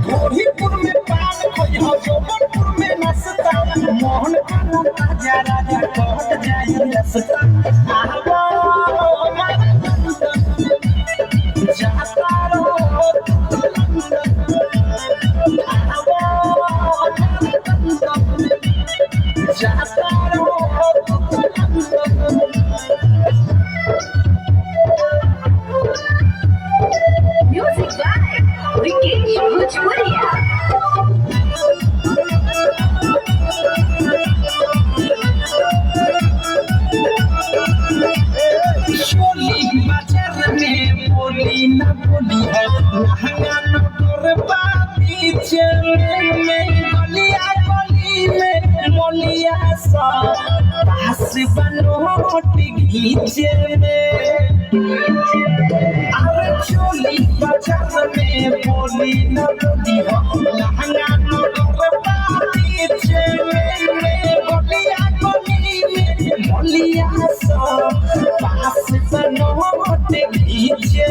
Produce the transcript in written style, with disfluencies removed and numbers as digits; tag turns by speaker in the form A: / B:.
A: गोरखपुर में पान खोजो जौनपुर में नाश्ता मोहन खाना ताजा राजा कट जाई रसता आवा जाता रहो आवा जाता रहो
B: Music by Vikesh Bhojpuria.
A: चोली बाजार में बोली न बोली है लहंगा नगर बाबी में गलिया गली में मोलिया सा पास बनोट घीचे अरे चोली बाजार में बोली न बोली है लहंगा नगर बाबी में गलिया गली में मोलिया सा पास बनोट घीचे